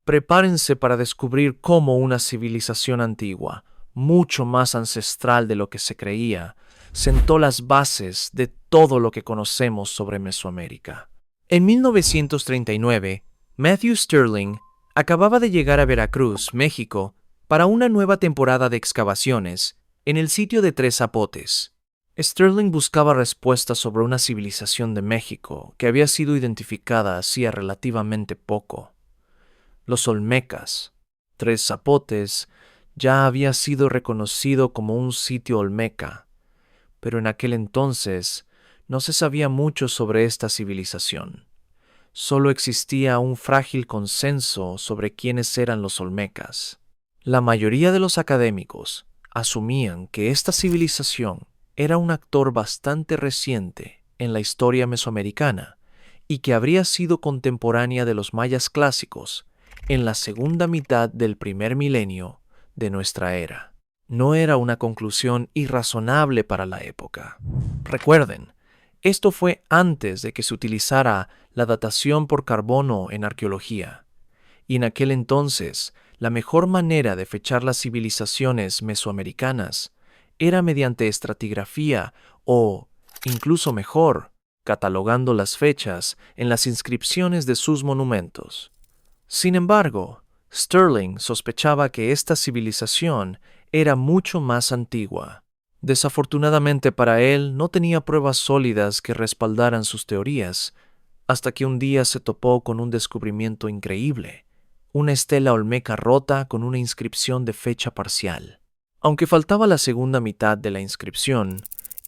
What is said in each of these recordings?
Prepárense para descubrir cómo una civilización antigua, mucho más ancestral de lo que se creía, sentó las bases de todo lo que conocemos sobre Mesoamérica. En 1939, Matthew Stirling acababa de llegar a Veracruz, México, para una nueva temporada de excavaciones en el sitio de Tres Zapotes. Stirling buscaba respuestas sobre una civilización de México que había sido identificada hacía relativamente poco. Los olmecas. Tres Zapotes ya había sido reconocido como un sitio olmeca, pero en aquel entonces no se sabía mucho sobre esta civilización. Solo existía un frágil consenso sobre quiénes eran los olmecas. La mayoría de los académicos asumían que esta civilización era un actor bastante reciente en la historia mesoamericana y que habría sido contemporánea de los mayas clásicos en la segunda mitad del primer milenio de nuestra era. No era una conclusión irrazonable para la época. Recuerden, esto fue antes de que se utilizara la datación por carbono en arqueología, y en aquel entonces la mejor manera de fechar las civilizaciones mesoamericanas era mediante estratigrafía o, incluso mejor, catalogando las fechas en las inscripciones de sus monumentos. Sin embargo, Stirling sospechaba que esta civilización era mucho más antigua. Desafortunadamente para él no tenía pruebas sólidas que respaldaran sus teorías, hasta que un día se topó con un descubrimiento increíble, una estela olmeca rota con una inscripción de fecha parcial. Aunque faltaba la segunda mitad de la inscripción,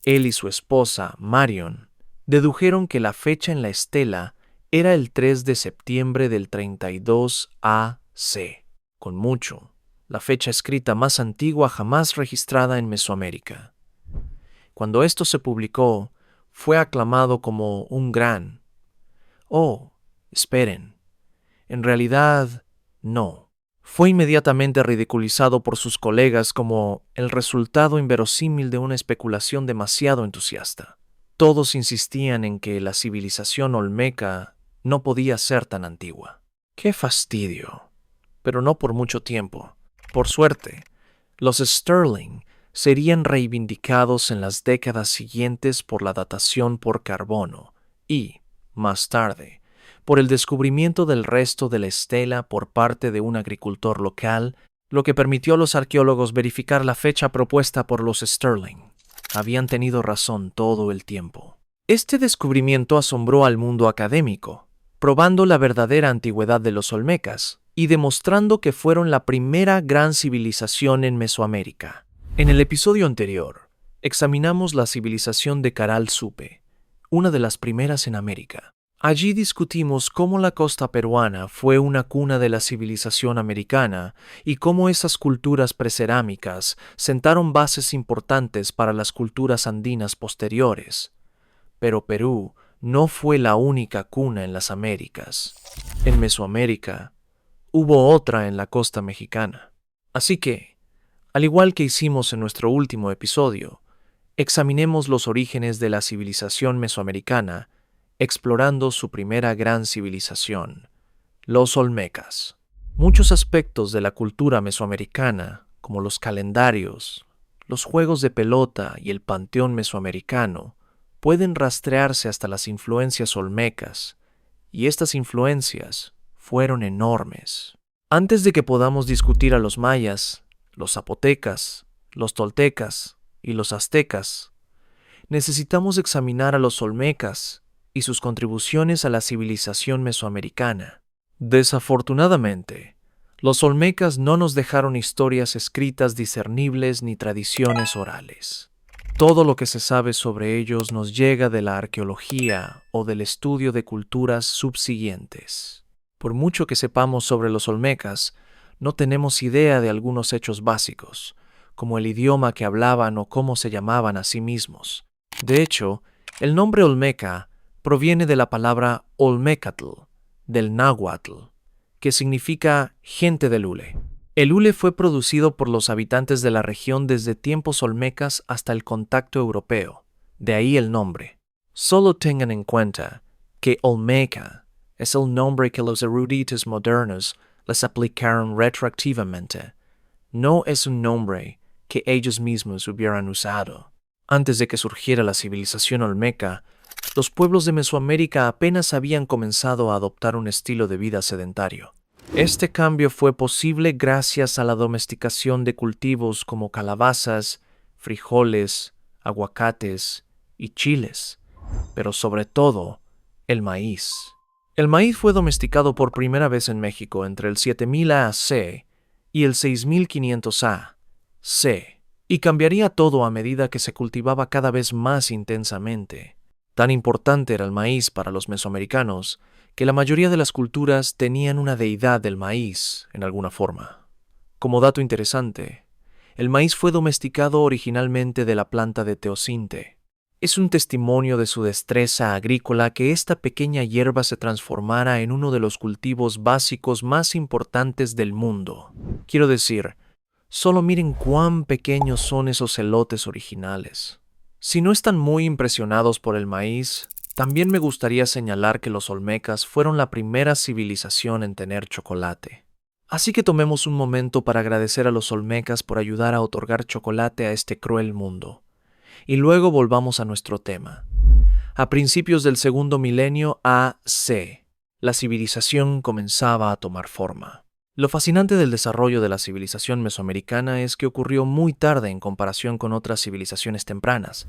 él y su esposa, Marion, dedujeron que la fecha en la estela era el 3 de septiembre del 32 AC, con mucho, la fecha escrita más antigua jamás registrada en Mesoamérica. Cuando esto se publicó, fue aclamado como un gran... Oh, esperen. En realidad, no. Fue inmediatamente ridiculizado por sus colegas como el resultado inverosímil de una especulación demasiado entusiasta. Todos insistían en que la civilización olmeca no podía ser tan antigua. ¡Qué fastidio! Pero no por mucho tiempo. Por suerte, los Stirling serían reivindicados en las décadas siguientes por la datación por carbono y, más tarde, por el descubrimiento del resto de la estela por parte de un agricultor local, lo que permitió a los arqueólogos verificar la fecha propuesta por los Stirling. Habían tenido razón todo el tiempo. Este descubrimiento asombró al mundo académico, probando la verdadera antigüedad de los olmecas y demostrando que fueron la primera gran civilización en Mesoamérica. En el episodio anterior, examinamos la civilización de Caral Supe, una de las primeras en América. Allí discutimos cómo la costa peruana fue una cuna de la civilización americana y cómo esas culturas precerámicas sentaron bases importantes para las culturas andinas posteriores. Pero Perú no fue la única cuna en las Américas. En Mesoamérica hubo otra en la costa mexicana. Así que, al igual que hicimos en nuestro último episodio, examinemos los orígenes de la civilización mesoamericana explorando su primera gran civilización, los olmecas. Muchos aspectos de la cultura mesoamericana, como los calendarios, los juegos de pelota y el panteón mesoamericano, pueden rastrearse hasta las influencias olmecas, y estas influencias fueron enormes. Antes de que podamos discutir a los mayas, los zapotecas, los toltecas y los aztecas, necesitamos examinar a los olmecas y sus contribuciones a la civilización mesoamericana. Desafortunadamente, los olmecas no nos dejaron historias escritas discernibles ni tradiciones orales. Todo lo que se sabe sobre ellos nos llega de la arqueología o del estudio de culturas subsiguientes. Por mucho que sepamos sobre los olmecas, no tenemos idea de algunos hechos básicos, como el idioma que hablaban o cómo se llamaban a sí mismos. De hecho, el nombre olmeca proviene de la palabra olmecatl, del náhuatl, que significa gente del hule. El hule fue producido por los habitantes de la región desde tiempos olmecas hasta el contacto europeo, de ahí el nombre. Solo tengan en cuenta que olmeca es el nombre que los eruditos modernos las aplicaron retroactivamente. No es un nombre que ellos mismos hubieran usado. Antes de que surgiera la civilización olmeca, los pueblos de Mesoamérica apenas habían comenzado a adoptar un estilo de vida sedentario. Este cambio fue posible gracias a la domesticación de cultivos como calabazas, frijoles, aguacates y chiles, pero sobre todo el maíz. El maíz fue domesticado por primera vez en México entre el 7000 AC y el 6500 AC, y cambiaría todo a medida que se cultivaba cada vez más intensamente. Tan importante era el maíz para los mesoamericanos que la mayoría de las culturas tenían una deidad del maíz en alguna forma. Como dato interesante, el maíz fue domesticado originalmente de la planta de teosinte. Es un testimonio de su destreza agrícola que esta pequeña hierba se transformara en uno de los cultivos básicos más importantes del mundo. Quiero decir, solo miren cuán pequeños son esos elotes originales. Si no están muy impresionados por el maíz, también me gustaría señalar que los olmecas fueron la primera civilización en tener chocolate. Así que tomemos un momento para agradecer a los olmecas por ayudar a otorgar chocolate a este cruel mundo. Y luego volvamos a nuestro tema. A principios del segundo milenio AC, la civilización comenzaba a tomar forma. Lo fascinante del desarrollo de la civilización mesoamericana es que ocurrió muy tarde en comparación con otras civilizaciones tempranas,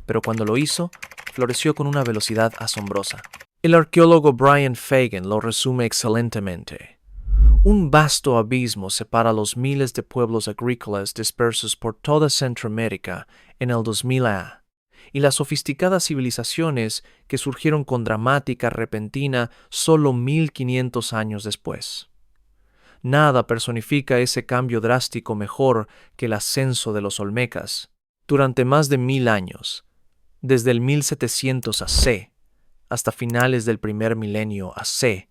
pero cuando lo hizo, floreció con una velocidad asombrosa. El arqueólogo Brian Fagan lo resume excelentemente. Un vasto abismo separa los miles de pueblos agrícolas dispersos por toda Centroamérica en el 2000 A, y las sofisticadas civilizaciones que surgieron con dramática repentina solo 1500 años después. Nada personifica ese cambio drástico mejor que el ascenso de los olmecas. Durante más de 1000 años, desde el 1700 AC hasta finales del primer milenio AC,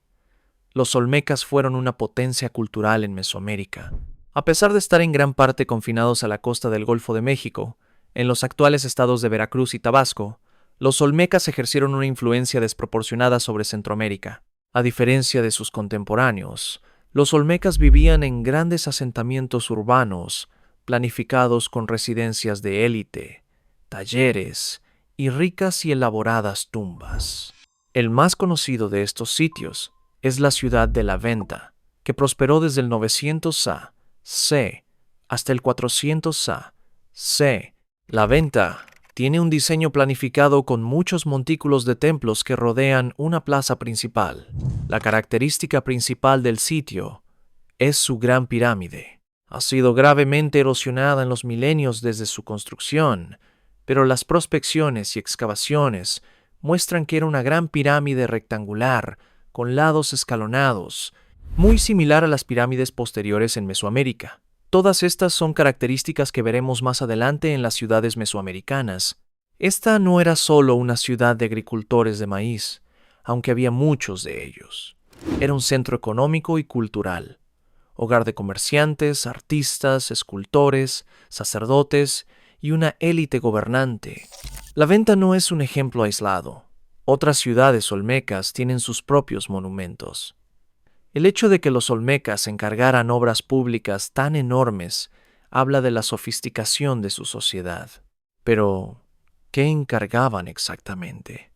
los olmecas fueron una potencia cultural en Mesoamérica. A pesar de estar en gran parte confinados a la costa del Golfo de México, en los actuales estados de Veracruz y Tabasco, los olmecas ejercieron una influencia desproporcionada sobre Centroamérica. A diferencia de sus contemporáneos, los olmecas vivían en grandes asentamientos urbanos, planificados con residencias de élite, talleres y ricas y elaboradas tumbas. El más conocido de estos sitios es la ciudad de La Venta, que prosperó desde el 900 AC hasta el 400 AC. La Venta tiene un diseño planificado con muchos montículos de templos que rodean una plaza principal. La característica principal del sitio es su gran pirámide. Ha sido gravemente erosionada en los milenios desde su construcción, pero las prospecciones y excavaciones muestran que era una gran pirámide rectangular con lados escalonados, muy similar a las pirámides posteriores en Mesoamérica. Todas estas son características que veremos más adelante en las ciudades mesoamericanas. Esta no era solo una ciudad de agricultores de maíz, aunque había muchos de ellos. Era un centro económico y cultural, hogar de comerciantes, artistas, escultores, sacerdotes y una élite gobernante. La Venta no es un ejemplo aislado. Otras ciudades olmecas tienen sus propios monumentos. El hecho de que los olmecas encargaran obras públicas tan enormes habla de la sofisticación de su sociedad. Pero, ¿qué encargaban exactamente?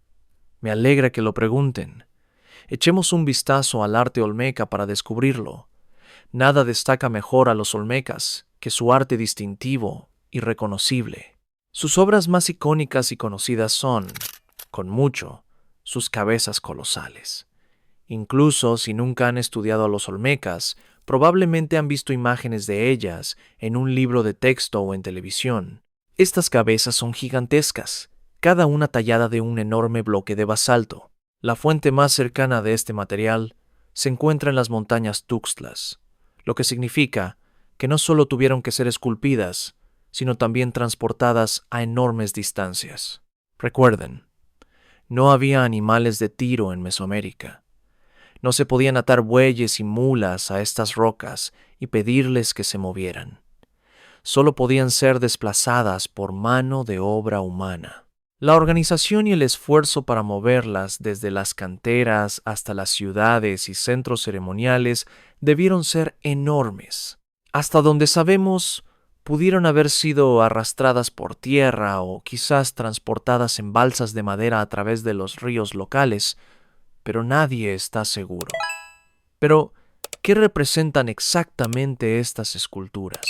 Me alegra que lo pregunten. Echemos un vistazo al arte olmeca para descubrirlo. Nada destaca mejor a los olmecas que su arte distintivo y reconocible. Sus obras más icónicas y conocidas son, con mucho, sus cabezas colosales. Incluso si nunca han estudiado a los olmecas, probablemente han visto imágenes de ellas en un libro de texto o en televisión. Estas cabezas son gigantescas, cada una tallada de un enorme bloque de basalto. La fuente más cercana de este material se encuentra en las montañas Tuxtlas, lo que significa que no solo tuvieron que ser esculpidas, sino también transportadas a enormes distancias. Recuerden, no había animales de tiro en Mesoamérica. No se podían atar bueyes y mulas a estas rocas y pedirles que se movieran. Solo podían ser desplazadas por mano de obra humana. La organización y el esfuerzo para moverlas desde las canteras hasta las ciudades y centros ceremoniales debieron ser enormes. Hasta donde sabemos, pudieron haber sido arrastradas por tierra o quizás transportadas en balsas de madera a través de los ríos locales, pero nadie está seguro. Pero, ¿qué representan exactamente estas esculturas?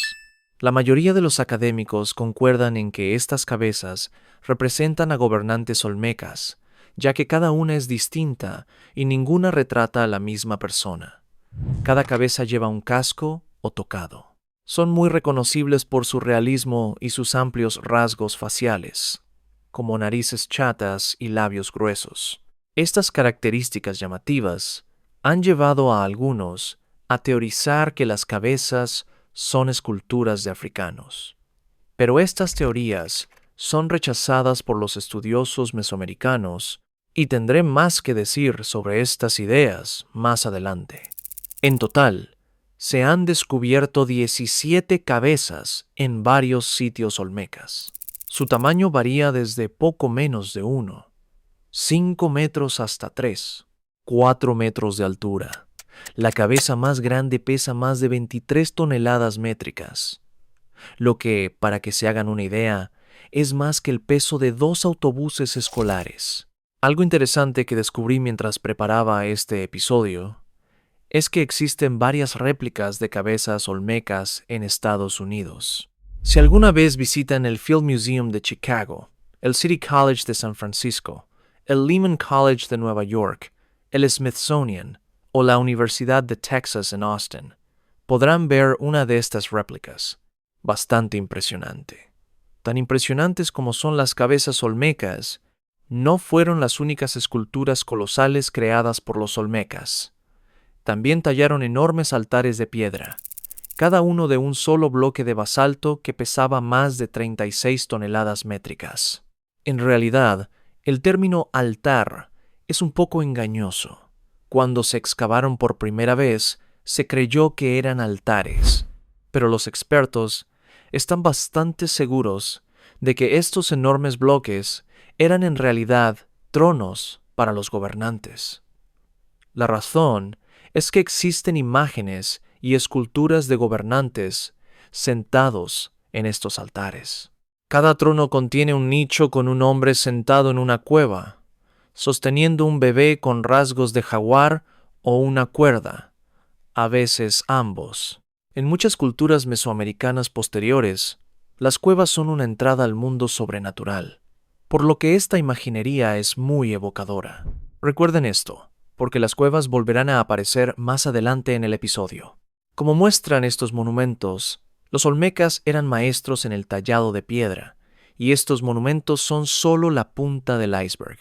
La mayoría de los académicos concuerdan en que estas cabezas representan a gobernantes olmecas, ya que cada una es distinta y ninguna retrata a la misma persona. Cada cabeza lleva un casco o tocado. Son muy reconocibles por su realismo y sus amplios rasgos faciales, como narices chatas y labios gruesos. Estas características llamativas han llevado a algunos a teorizar que las cabezas son esculturas de africanos. Pero estas teorías son rechazadas por los estudiosos mesoamericanos y tendré más que decir sobre estas ideas más adelante. En total, se han descubierto 17 cabezas en varios sitios olmecas. Su tamaño varía desde poco menos de 1, 5 metros hasta 3, 4 metros de altura. La cabeza más grande pesa más de 23 toneladas métricas, lo que, para que se hagan una idea, es más que el peso de 2 autobuses escolares. Algo interesante que descubrí mientras preparaba este episodio es que existen varias réplicas de cabezas olmecas en Estados Unidos. Si alguna vez visitan el Field Museum de Chicago, el City College de San Francisco, el Lehman College de Nueva York, el Smithsonian o la Universidad de Texas en Austin, podrán ver una de estas réplicas. Bastante impresionante. Tan impresionantes como son las cabezas olmecas, no fueron las únicas esculturas colosales creadas por los olmecas. También tallaron enormes altares de piedra, cada uno de un solo bloque de basalto que pesaba más de 36 toneladas métricas. En realidad, el término altar es un poco engañoso. Cuando se excavaron por primera vez, se creyó que eran altares, pero los expertos están bastante seguros de que estos enormes bloques eran en realidad tronos para los gobernantes. La razón es que existen imágenes y esculturas de gobernantes sentados en estos altares. Cada trono contiene un nicho con un hombre sentado en una cueva, sosteniendo un bebé con rasgos de jaguar o una cuerda, a veces ambos. En muchas culturas mesoamericanas posteriores, las cuevas son una entrada al mundo sobrenatural, por lo que esta imaginería es muy evocadora. Recuerden esto, porque las cuevas volverán a aparecer más adelante en el episodio. Como muestran estos monumentos, los olmecas eran maestros en el tallado de piedra, y estos monumentos son solo la punta del iceberg.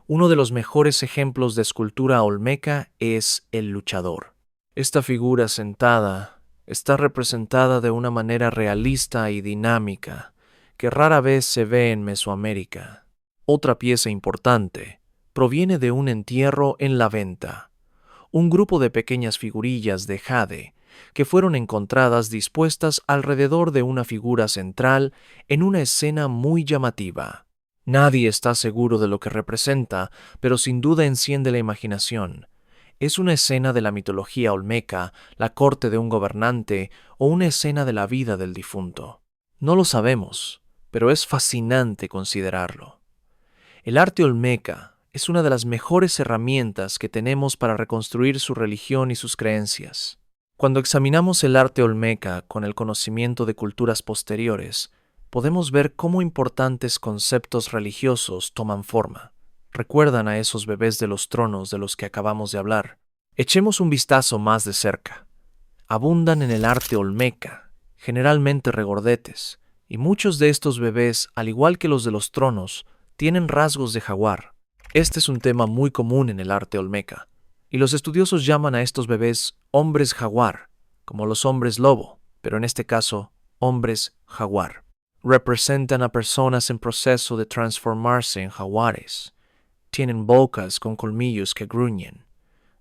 Uno de los mejores ejemplos de escultura olmeca es el luchador. Esta figura sentada está representada de una manera realista y dinámica, que rara vez se ve en Mesoamérica. Otra pieza importante proviene de un entierro en La Venta, un grupo de pequeñas figurillas de jade que fueron encontradas dispuestas alrededor de una figura central en una escena muy llamativa. Nadie está seguro de lo que representa, pero sin duda enciende la imaginación. Es una escena de la mitología olmeca, la corte de un gobernante o una escena de la vida del difunto. No lo sabemos, pero es fascinante considerarlo. El arte olmeca es una de las mejores herramientas que tenemos para reconstruir su religión y sus creencias. Cuando examinamos el arte olmeca con el conocimiento de culturas posteriores, podemos ver cómo importantes conceptos religiosos toman forma. ¿Recuerdan a esos bebés de los tronos de los que acabamos de hablar? Echemos un vistazo más de cerca. Abundan en el arte olmeca, generalmente regordetes, y muchos de estos bebés, al igual que los de los tronos, tienen rasgos de jaguar. Este es un tema muy común en el arte olmeca, y los estudiosos llaman a estos bebés hombres jaguar, como los hombres lobo, pero en este caso, hombres jaguar. Representan a personas en proceso de transformarse en jaguares. Tienen bocas con colmillos que gruñen,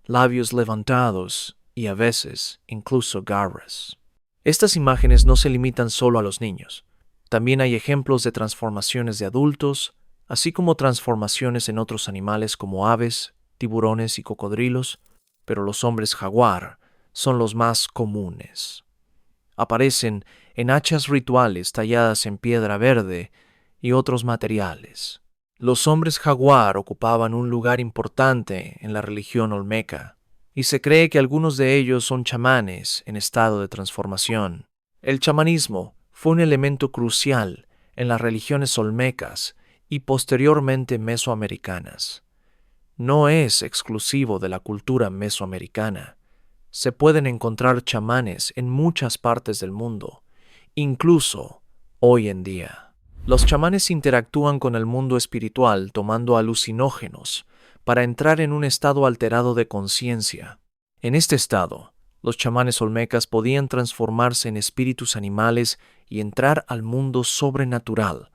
labios levantados y a veces incluso garras. Estas imágenes no se limitan solo a los niños. También hay ejemplos de transformaciones de adultos, así como transformaciones en otros animales como aves, tiburones y cocodrilos, pero los hombres jaguar son los más comunes. Aparecen en hachas rituales talladas en piedra verde y otros materiales. Los hombres jaguar ocupaban un lugar importante en la religión olmeca, y se cree que algunos de ellos son chamanes en estado de transformación. El chamanismo fue un elemento crucial en las religiones olmecas y posteriormente mesoamericanas. No es exclusivo de la cultura mesoamericana. Se pueden encontrar chamanes en muchas partes del mundo, incluso hoy en día. Los chamanes interactúan con el mundo espiritual tomando alucinógenos para entrar en un estado alterado de conciencia. En este estado, los chamanes olmecas podían transformarse en espíritus animales y entrar al mundo sobrenatural,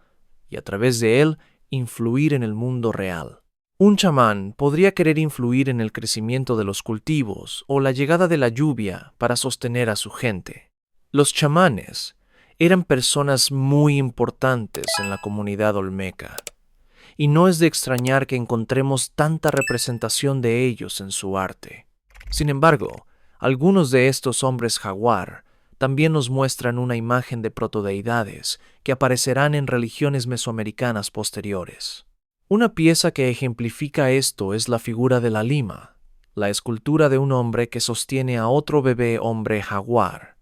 y a través de él influir en el mundo real. Un chamán podría querer influir en el crecimiento de los cultivos o la llegada de la lluvia para sostener a su gente. Los chamanes eran personas muy importantes en la comunidad olmeca, y no es de extrañar que encontremos tanta representación de ellos en su arte. Sin embargo, algunos de estos hombres jaguar también nos muestran una imagen de protodeidades que aparecerán en religiones mesoamericanas posteriores. Una pieza que ejemplifica esto es la figura de la lima, la escultura de un hombre que sostiene a otro bebé hombre jaguar.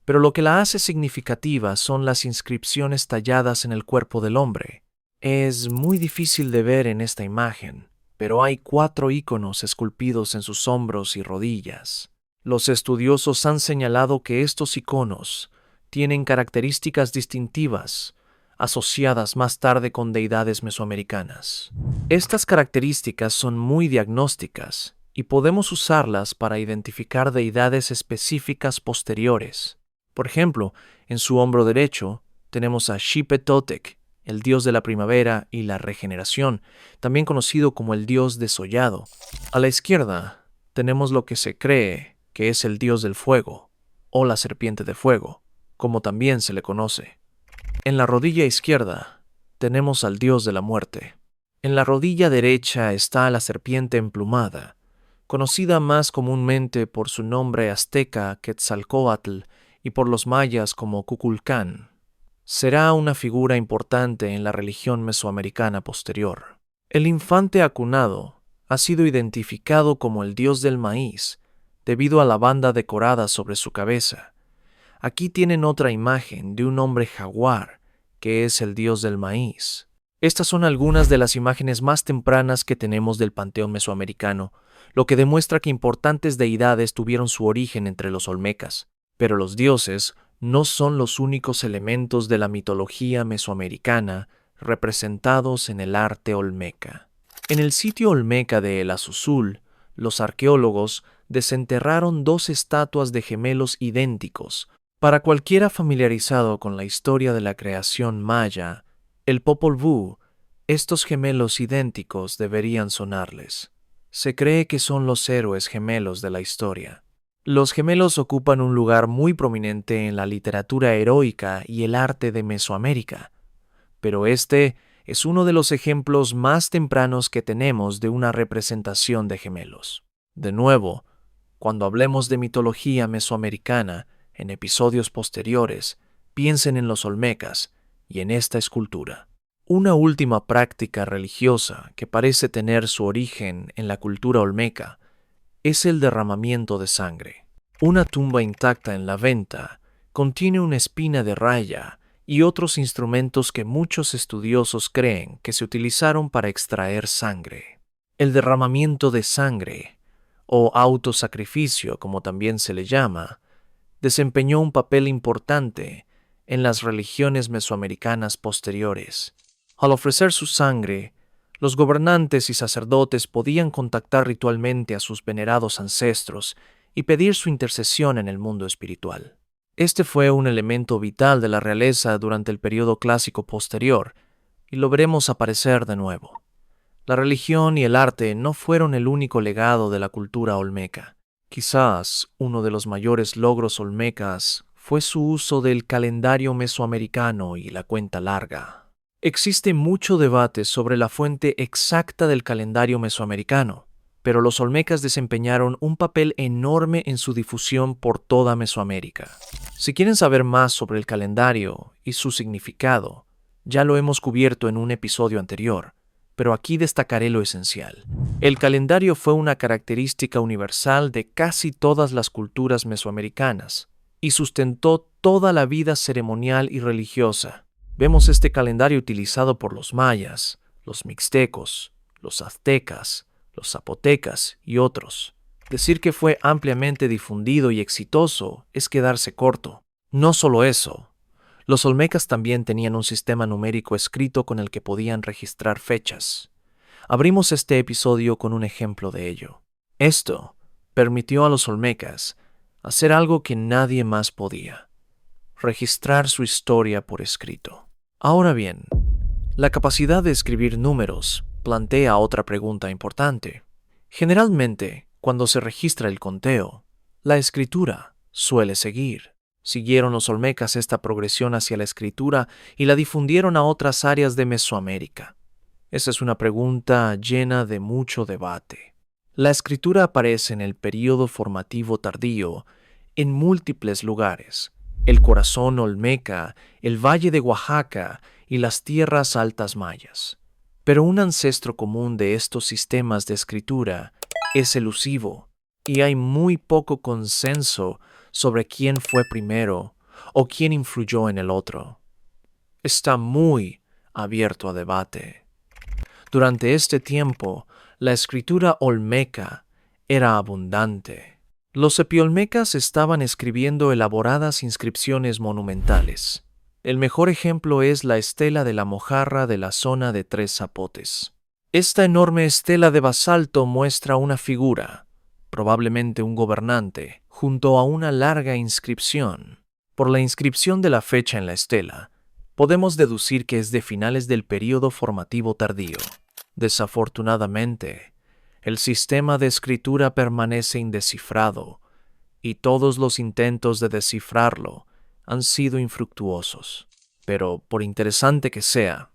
Pero lo que la hace significativa son las inscripciones talladas en el cuerpo del hombre. Es muy difícil de ver en esta imagen, pero hay 4 íconos esculpidos en sus hombros y rodillas. Los estudiosos han señalado que estos iconos tienen características distintivas, asociadas más tarde con deidades mesoamericanas. Estas características son muy diagnósticas y podemos usarlas para identificar deidades específicas posteriores. Por ejemplo, en su hombro derecho tenemos a Xipe-Totec, el dios de la primavera y la regeneración, también conocido como el dios desollado. A la izquierda tenemos lo que se cree que es el dios del fuego, o la serpiente de fuego, como también se le conoce. En la rodilla izquierda tenemos al dios de la muerte. En la rodilla derecha está la serpiente emplumada, conocida más comúnmente por su nombre azteca Quetzalcóatl y por los mayas como Kukulcán. Será una figura importante en la religión mesoamericana posterior. El infante acunado ha sido identificado como el dios del maíz debido a la banda decorada sobre su cabeza. Aquí tienen otra imagen de un hombre jaguar, que es el dios del maíz. Estas son algunas de las imágenes más tempranas que tenemos del panteón mesoamericano, lo que demuestra que importantes deidades tuvieron su origen entre los olmecas. Pero los dioses no son los únicos elementos de la mitología mesoamericana representados en el arte olmeca. En el sitio olmeca de El Azuzul, los arqueólogos desenterraron 2 estatuas de gemelos idénticos. Para cualquiera familiarizado con la historia de la creación maya, el Popol Vuh, estos gemelos idénticos deberían sonarles. Se cree que son los héroes gemelos de la historia. Los gemelos ocupan un lugar muy prominente en la literatura heroica y el arte de Mesoamérica, pero este es uno de los ejemplos más tempranos que tenemos de una representación de gemelos. De nuevo, cuando hablemos de mitología mesoamericana, en episodios posteriores, piensen en los olmecas y en esta escultura. Una última práctica religiosa que parece tener su origen en la cultura olmeca es el derramamiento de sangre. Una tumba intacta en la venta contiene una espina de raya y otros instrumentos que muchos estudiosos creen que se utilizaron para extraer sangre. El derramamiento de sangre, o autosacrificio como también se le llama, desempeñó un papel importante en las religiones mesoamericanas posteriores. Al ofrecer su sangre, los gobernantes y sacerdotes podían contactar ritualmente a sus venerados ancestros y pedir su intercesión en el mundo espiritual. Este fue un elemento vital de la realeza durante el periodo clásico posterior, y lo veremos aparecer de nuevo. La religión y el arte no fueron el único legado de la cultura olmeca. Quizás uno de los mayores logros olmecas fue su uso del calendario mesoamericano y la cuenta larga. Existe mucho debate sobre la fuente exacta del calendario mesoamericano, pero los olmecas desempeñaron un papel enorme en su difusión por toda Mesoamérica. Si quieren saber más sobre el calendario y su significado, ya lo hemos cubierto en un episodio anterior, pero aquí destacaré lo esencial. El calendario fue una característica universal de casi todas las culturas mesoamericanas y sustentó toda la vida ceremonial y religiosa. Vemos este calendario utilizado por los mayas, los mixtecos, los aztecas, los zapotecas y otros. Decir que fue ampliamente difundido y exitoso es quedarse corto. No solo eso, los olmecas también tenían un sistema numérico escrito con el que podían registrar fechas. Abrimos este episodio con un ejemplo de ello. Esto permitió a los olmecas hacer algo que nadie más podía: registrar su historia por escrito. Ahora bien, la capacidad de escribir números plantea otra pregunta importante. Generalmente, cuando se registra el conteo, la escritura suele seguir. Siguieron los olmecas esta progresión hacia la escritura y la difundieron a otras áreas de Mesoamérica. Esa es una pregunta llena de mucho debate. La escritura aparece en el período formativo tardío en múltiples lugares: el corazón olmeca, el valle de Oaxaca y las tierras altas mayas. Pero un ancestro común de estos sistemas de escritura es elusivo, y hay muy poco consenso sobre quién fue primero o quién influyó en el otro. Está muy abierto a debate. Durante este tiempo, la escritura olmeca era abundante. Los epiolmecas estaban escribiendo elaboradas inscripciones monumentales. El mejor ejemplo es la estela de la Mojarra de la zona de Tres Zapotes. Esta enorme estela de basalto muestra una figura, probablemente un gobernante, junto a una larga inscripción. Por la inscripción de la fecha en la estela, podemos deducir que es de finales del período formativo tardío. Desafortunadamente, el sistema de escritura permanece indescifrado, y todos los intentos de descifrarlo han sido infructuosos. Pero, por interesante que sea,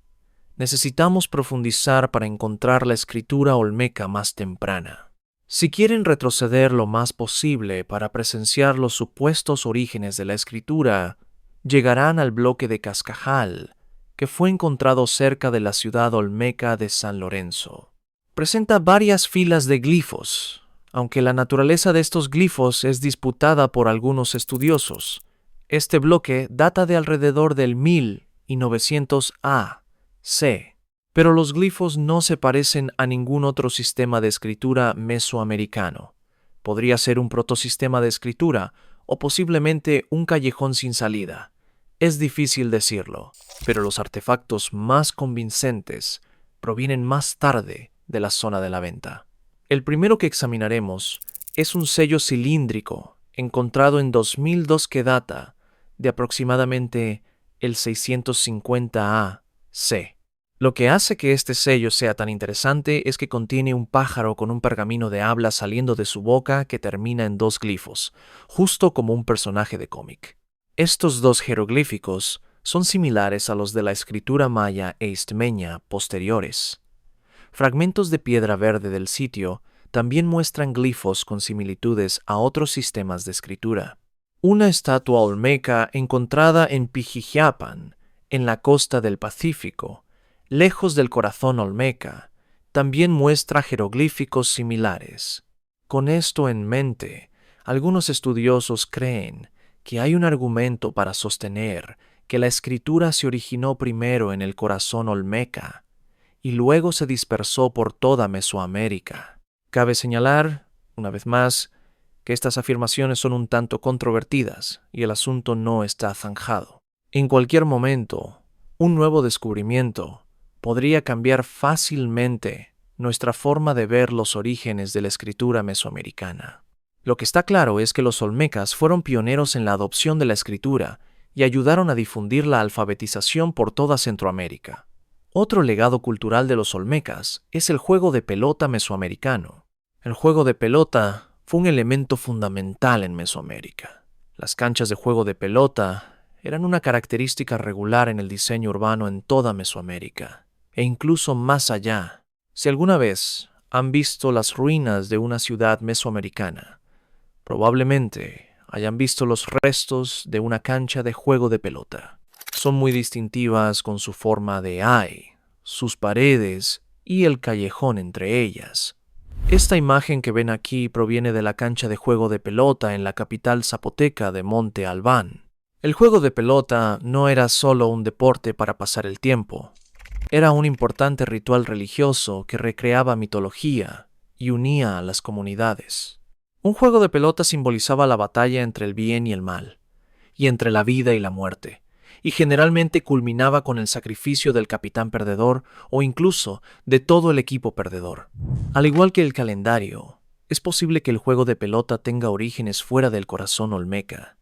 necesitamos profundizar para encontrar la escritura olmeca más temprana. Si quieren retroceder lo más posible para presenciar los supuestos orígenes de la escritura, llegarán al bloque de Cascajal, que fue encontrado cerca de la ciudad olmeca de San Lorenzo. Presenta varias filas de glifos, aunque la naturaleza de estos glifos es disputada por algunos estudiosos. Este bloque data de alrededor del 1900 A.C., pero los glifos no se parecen a ningún otro sistema de escritura mesoamericano. Podría ser un protosistema de escritura o posiblemente un callejón sin salida. Es difícil decirlo, pero los artefactos más convincentes provienen más tarde de la zona de la venta. El primero que examinaremos es un sello cilíndrico encontrado en 2002 que data de aproximadamente el 650 A.C. Lo que hace que este sello sea tan interesante es que contiene un pájaro con un pergamino de habla saliendo de su boca que termina en dos glifos, justo como un personaje de cómic. Estos dos jeroglíficos son similares a los de la escritura maya e istmeña posteriores. Fragmentos de piedra verde del sitio también muestran glifos con similitudes a otros sistemas de escritura. Una estatua olmeca encontrada en Pijijiapan, en la costa del Pacífico, lejos del corazón olmeca, también muestra jeroglíficos similares. Con esto en mente, algunos estudiosos creen que hay un argumento para sostener que la escritura se originó primero en el corazón olmeca y luego se dispersó por toda Mesoamérica. Cabe señalar, una vez más, que estas afirmaciones son un tanto controvertidas y el asunto no está zanjado. En cualquier momento, un nuevo descubrimiento podría cambiar fácilmente nuestra forma de ver los orígenes de la escritura mesoamericana. Lo que está claro es que los olmecas fueron pioneros en la adopción de la escritura y ayudaron a difundir la alfabetización por toda Centroamérica. Otro legado cultural de los olmecas es el juego de pelota mesoamericano. El juego de pelota fue un elemento fundamental en Mesoamérica. Las canchas de juego de pelota eran una característica regular en el diseño urbano en toda Mesoamérica, e incluso más allá. Si alguna vez han visto las ruinas de una ciudad mesoamericana, probablemente hayan visto los restos de una cancha de juego de pelota. Son muy distintivas con su forma de ay, sus paredes y el callejón entre ellas. Esta imagen que ven aquí proviene de la cancha de juego de pelota en la capital zapoteca de Monte Albán. El juego de pelota no era solo un deporte para pasar el tiempo. Era un importante ritual religioso que recreaba mitología y unía a las comunidades. Un juego de pelota simbolizaba la batalla entre el bien y el mal, y entre la vida y la muerte, y generalmente culminaba con el sacrificio del capitán perdedor o incluso de todo el equipo perdedor. Al igual que el calendario, es posible que el juego de pelota tenga orígenes fuera del corazón olmeca.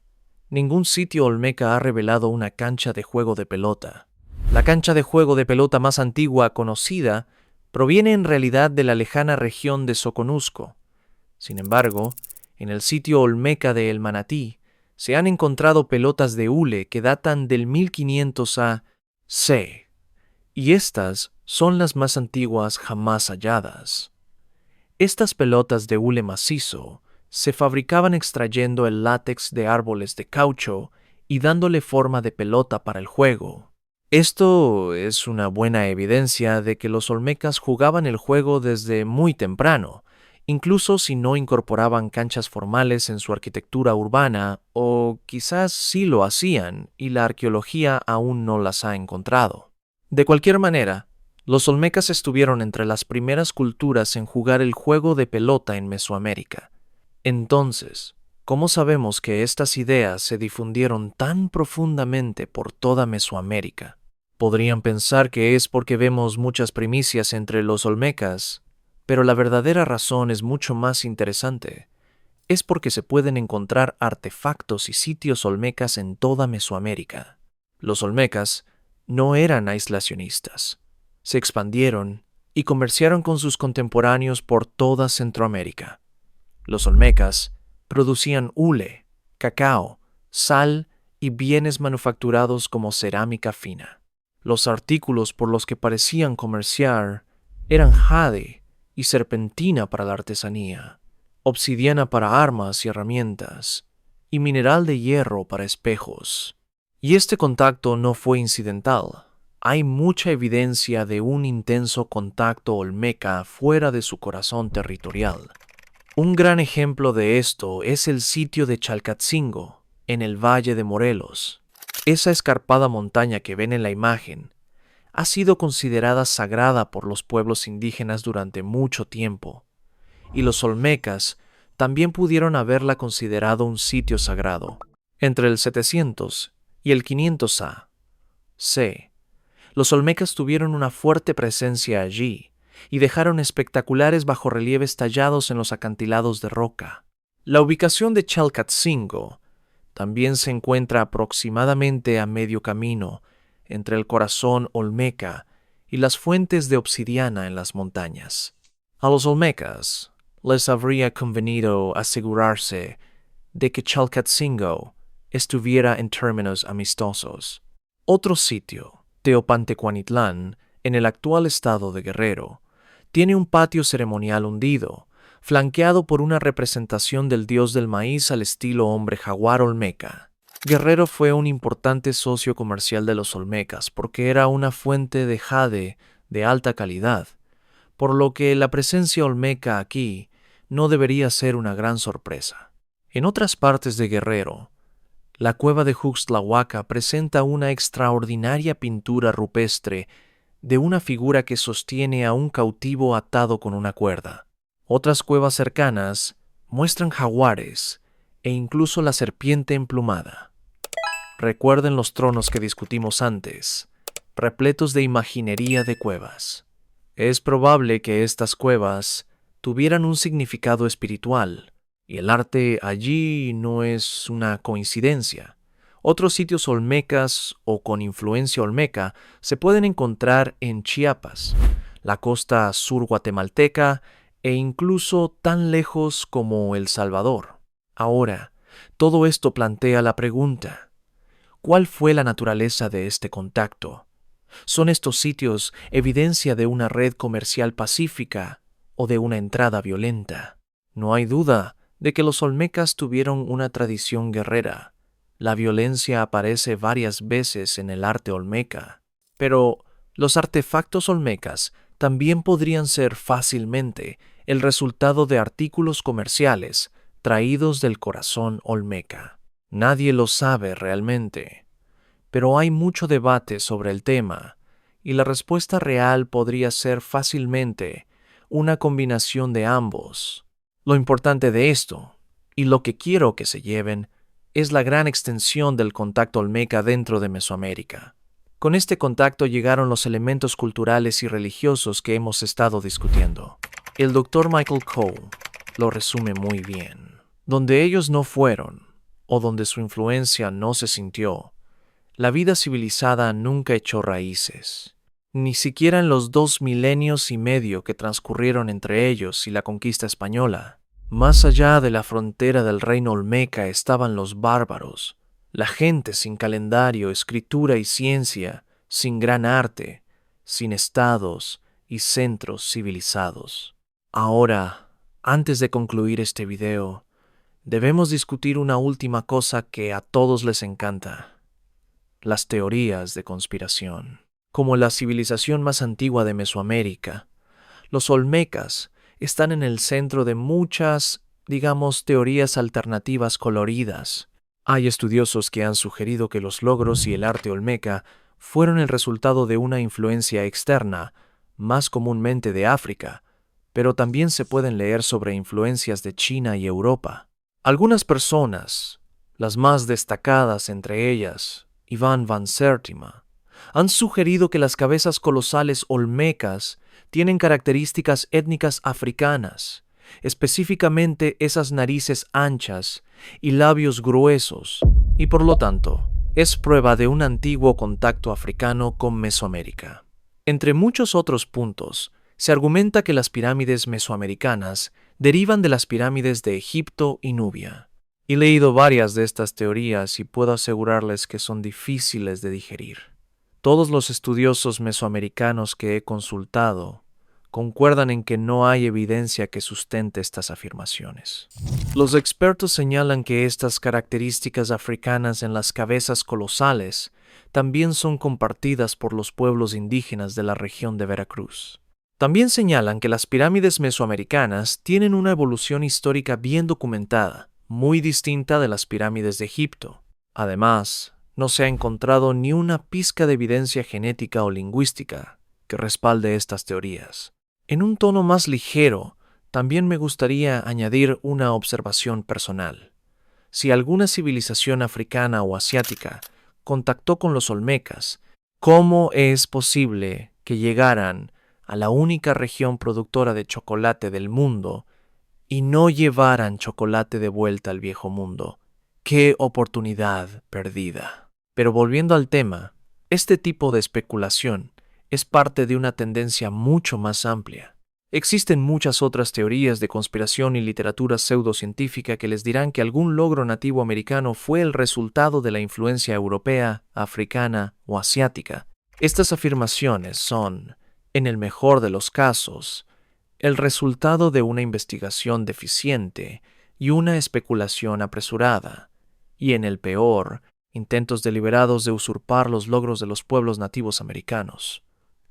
Ningún sitio olmeca ha revelado una cancha de juego de pelota. La cancha de juego de pelota más antigua conocida proviene en realidad de la lejana región de Soconusco. Sin embargo, en el sitio olmeca de El Manatí se han encontrado pelotas de hule que datan del 1500 a.C., y estas son las más antiguas jamás halladas. Estas pelotas de hule macizo se fabricaban extrayendo el látex de árboles de caucho y dándole forma de pelota para el juego. Esto es una buena evidencia de que los olmecas jugaban el juego desde muy temprano, incluso si no incorporaban canchas formales en su arquitectura urbana, o quizás sí lo hacían y la arqueología aún no las ha encontrado. De cualquier manera, los olmecas estuvieron entre las primeras culturas en jugar el juego de pelota en Mesoamérica. Entonces, ¿cómo sabemos que estas ideas se difundieron tan profundamente por toda Mesoamérica? Podrían pensar que es porque vemos muchas primicias entre los olmecas, pero la verdadera razón es mucho más interesante. Es porque se pueden encontrar artefactos y sitios olmecas en toda Mesoamérica. Los olmecas no eran aislacionistas. Se expandieron y comerciaron con sus contemporáneos por toda Centroamérica. Los olmecas producían hule, cacao, sal y bienes manufacturados como cerámica fina. Los artículos por los que parecían comerciar eran jade y serpentina para la artesanía, obsidiana para armas y herramientas, y mineral de hierro para espejos. Y este contacto no fue incidental. Hay mucha evidencia de un intenso contacto olmeca fuera de su corazón territorial. Un gran ejemplo de esto es el sitio de Chalcatzingo, en el Valle de Morelos. Esa escarpada montaña que ven en la imagen ha sido considerada sagrada por los pueblos indígenas durante mucho tiempo, y los olmecas también pudieron haberla considerado un sitio sagrado. Entre el 700 y el 500 a.C., los olmecas tuvieron una fuerte presencia allí y dejaron espectaculares bajorrelieves tallados en los acantilados de roca. La ubicación de Chalcatzingo también se encuentra aproximadamente a medio camino entre el corazón olmeca y las fuentes de obsidiana en las montañas. A los olmecas les habría convenido asegurarse de que Chalcatzingo estuviera en términos amistosos. Otro sitio, Teopantecuanitlán, en el actual estado de Guerrero, tiene un patio ceremonial hundido, flanqueado por una representación del dios del maíz al estilo hombre jaguar olmeca. Guerrero fue un importante socio comercial de los olmecas porque era una fuente de jade de alta calidad, por lo que la presencia olmeca aquí no debería ser una gran sorpresa. En otras partes de Guerrero, la cueva de Juxtlahuaca presenta una extraordinaria pintura rupestre de una figura que sostiene a un cautivo atado con una cuerda. Otras cuevas cercanas muestran jaguares e incluso la serpiente emplumada. Recuerden los tronos que discutimos antes, repletos de imaginería de cuevas. Es probable que estas cuevas tuvieran un significado espiritual, y el arte allí no es una coincidencia. Otros sitios olmecas o con influencia olmeca se pueden encontrar en Chiapas, la costa sur guatemalteca e incluso tan lejos como El Salvador. Ahora, todo esto plantea la pregunta: ¿Cuál fue la naturaleza de este contacto? ¿Son estos sitios evidencia de una red comercial pacífica o de una entrada violenta? No hay duda de que los olmecas tuvieron una tradición guerrera. La violencia aparece varias veces en el arte olmeca, pero los artefactos olmecas también podrían ser fácilmente el resultado de artículos comerciales traídos del corazón olmeca. Nadie lo sabe realmente, pero hay mucho debate sobre el tema, y la respuesta real podría ser fácilmente una combinación de ambos. Lo importante de esto, y lo que quiero que se lleven, es la gran extensión del contacto olmeca dentro de Mesoamérica. Con este contacto llegaron los elementos culturales y religiosos que hemos estado discutiendo. El Dr. Michael Cole lo resume muy bien. Donde ellos no fueron, o donde su influencia no se sintió, la vida civilizada nunca echó raíces. Ni siquiera en los 2 milenios y medio que transcurrieron entre ellos y la conquista española. Más allá de la frontera del reino olmeca estaban los bárbaros, la gente sin calendario, escritura y ciencia, sin gran arte, sin estados y centros civilizados. Ahora, antes de concluir este video, debemos discutir una última cosa que a todos les encanta: las teorías de conspiración. Como la civilización más antigua de Mesoamérica, los olmecas están en el centro de muchas, teorías alternativas coloridas. Hay estudiosos que han sugerido que los logros y el arte olmeca fueron el resultado de una influencia externa, más comúnmente de África, pero también se pueden leer sobre influencias de China y Europa. Algunas personas, las más destacadas entre ellas, Ivan van Sertima, han sugerido que las cabezas colosales olmecas tienen características étnicas africanas, específicamente esas narices anchas y labios gruesos, y por lo tanto, es prueba de un antiguo contacto africano con Mesoamérica. Entre muchos otros puntos, se argumenta que las pirámides mesoamericanas derivan de las pirámides de Egipto y Nubia. He leído varias de estas teorías y puedo asegurarles que son difíciles de digerir. Todos los estudiosos mesoamericanos que he consultado concuerdan en que no hay evidencia que sustente estas afirmaciones. Los expertos señalan que estas características africanas en las cabezas colosales también son compartidas por los pueblos indígenas de la región de Veracruz. También señalan que las pirámides mesoamericanas tienen una evolución histórica bien documentada, muy distinta de las pirámides de Egipto. Además, no se ha encontrado ni una pizca de evidencia genética o lingüística que respalde estas teorías. En un tono más ligero, también me gustaría añadir una observación personal. Si alguna civilización africana o asiática contactó con los olmecas, ¿cómo es posible que llegaran a la única región productora de chocolate del mundo y no llevaran chocolate de vuelta al viejo mundo? ¡Qué oportunidad perdida! Pero volviendo al tema, este tipo de especulación es parte de una tendencia mucho más amplia. Existen muchas otras teorías de conspiración y literatura pseudocientífica que les dirán que algún logro nativo americano fue el resultado de la influencia europea, africana o asiática. Estas afirmaciones son, en el mejor de los casos, el resultado de una investigación deficiente y una especulación apresurada, y en el peor, intentos deliberados de usurpar los logros de los pueblos nativos americanos.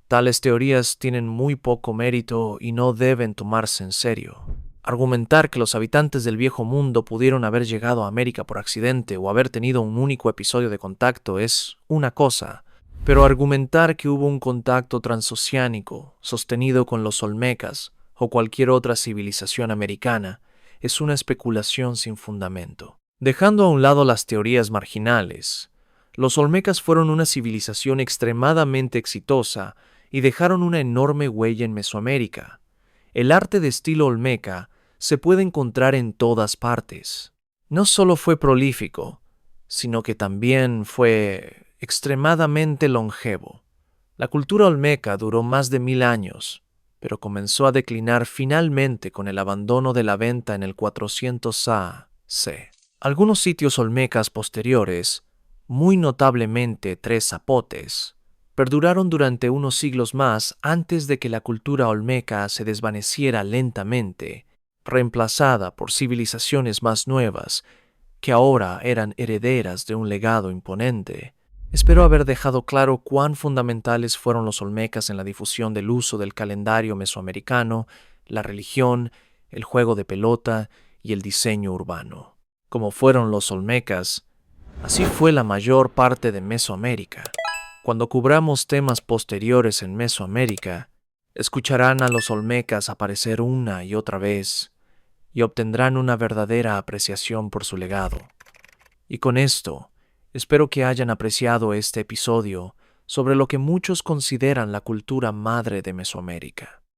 Tales teorías tienen muy poco mérito y no deben tomarse en serio. Argumentar que los habitantes del viejo mundo pudieron haber llegado a América por accidente o haber tenido un único episodio de contacto es una cosa, pero argumentar que hubo un contacto transoceánico sostenido con los olmecas o cualquier otra civilización americana es una especulación sin fundamento. Dejando a un lado las teorías marginales, los olmecas fueron una civilización extremadamente exitosa y dejaron una enorme huella en Mesoamérica. El arte de estilo olmeca se puede encontrar en todas partes. No solo fue prolífico, sino que también fue extremadamente longevo. La cultura olmeca duró más de 1000 años, pero comenzó a declinar finalmente con el abandono de la venta en el 400 A.C. Algunos sitios olmecas posteriores muy notablemente 3 zapotes, perduraron durante unos siglos más antes de que la cultura olmeca se desvaneciera lentamente, reemplazada por civilizaciones más nuevas que ahora eran herederas de un legado imponente. Espero haber dejado claro cuán fundamentales fueron los olmecas en la difusión del uso del calendario mesoamericano, la religión, el juego de pelota y el diseño urbano. Como fueron los olmecas, así fue la mayor parte de Mesoamérica. Cuando cubramos temas posteriores en Mesoamérica, escucharán a los olmecas aparecer una y otra vez y obtendrán una verdadera apreciación por su legado. Y con esto, espero que hayan apreciado este episodio sobre lo que muchos consideran la cultura madre de Mesoamérica.